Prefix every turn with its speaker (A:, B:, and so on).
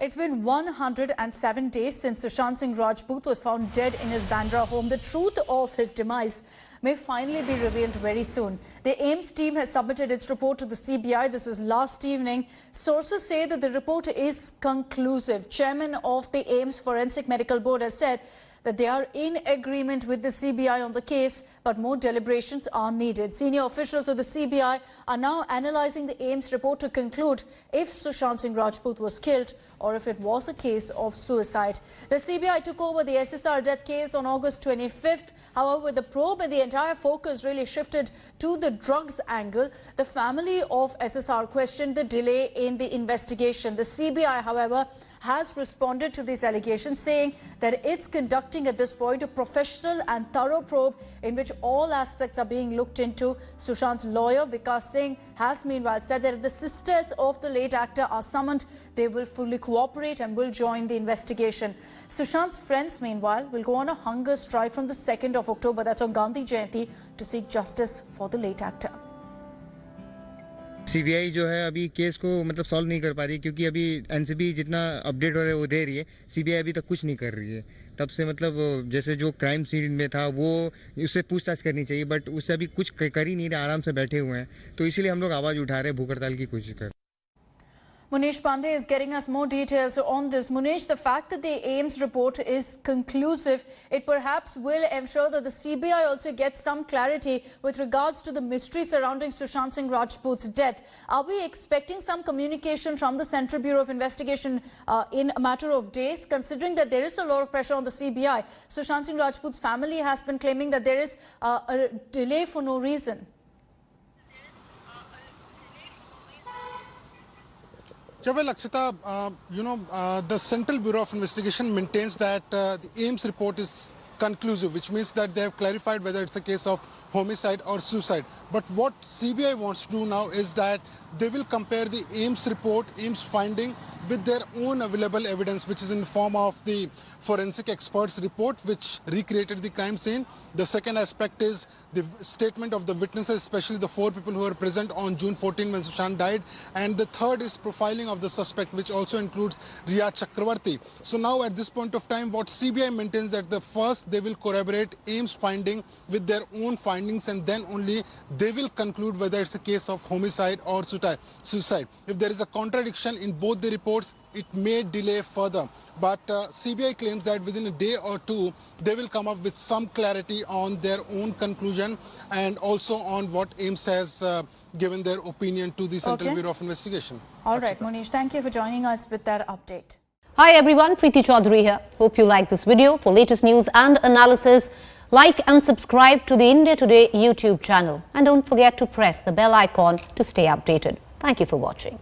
A: It's been 107 days since Sushant Singh Rajput was found dead in his Bandra home. The truth of his demise may finally be revealed very soon. The AIIMS team has submitted its report to the CBI. This was last evening. Sources say that the report is conclusive. Chairman of the AIIMS Forensic Medical Board has said that they are in agreement with the CBI on the case, but more deliberations are needed. Senior officials of the CBI are now analysing the AIIMS report to conclude if Sushant Singh Rajput was killed or if it was a case of suicide. The CBI took over the SSR death case on August 25th. However, with the probe and the entire focus really shifted to the drugs angle, the family of SSR questioned the delay in the investigation. The CBI, however, has responded to these allegations, saying that it's conducting at this point a professional and thorough probe in which all aspects are being looked into. Sushant's lawyer, Vikas Singh, has meanwhile said that if the sisters of the late actor are summoned, they will fully cooperate and will join the investigation. Sushant's friends, meanwhile, will go on a hunger strike from the 2nd of October, that's on Gandhi Jayanti, to seek justice for the late actor.
B: CBI जो है अभी case को मतलब solve नहीं कर पा रही है, क्योंकि अभी एनसीबी जितना अपडेट हो रहा है वो दे रही है, सीबीआई अभी तक कुछ नहीं कर रही है। तब से मतलब जैसे जो क्राइम सीन में था वो उससे पूछताछ करनी चाहिए, बट उससे अभी कुछ कर ही नहीं रहे, आराम से बैठे हुए हैं। तो इसीलिए हम लोग आवाज़ उठा रहे हैं, भूख हड़ताल की कोशिश कर।
A: Munish Pandey is getting us more details on this. Munish, the fact that the AIIMS report is conclusive, it perhaps will ensure that the CBI also gets some clarity with regards to the mystery surrounding Sushant Singh Rajput's death. Are we expecting some communication from the Central Bureau of Investigation in a matter of days, considering that there is a lot of pressure on the CBI? Sushant Singh Rajput's family has been claiming that there is a delay for no reason.
C: Yeah, well, Akshita, the Central Bureau of Investigation maintains that the AIIMS report is conclusive, which means that they have clarified whether it's a case of homicide or suicide. But what CBI wants to do now is that they will compare the AIIMS report, AIIMS finding, with their own available evidence, which is in the form of the forensic experts report, which recreated the crime scene. The second aspect is the statement of the witnesses, especially the 4 people who were present on June 14 when Sushant died. And the third is profiling of the suspect, which also includes Riya Chakravarti. So now at this point of time, what CBI maintains that the first they will corroborate AIIMS finding with their own findings, and then only they will conclude whether it's a case of homicide or suicide. If there is a contradiction in both the reports, it may delay further. But CBI claims that within a day or two, they will come up with some clarity on their own conclusion and also on what AIIMS has given their opinion to the Central Bureau of Investigation.
A: All right, Munish, thank you for joining us with that update.
D: Hi everyone, Preeti Chaudhary here. Hope you like this video. For latest news and analysis, like and subscribe to the India Today YouTube channel. And don't forget to press the bell icon to stay updated. Thank you for watching.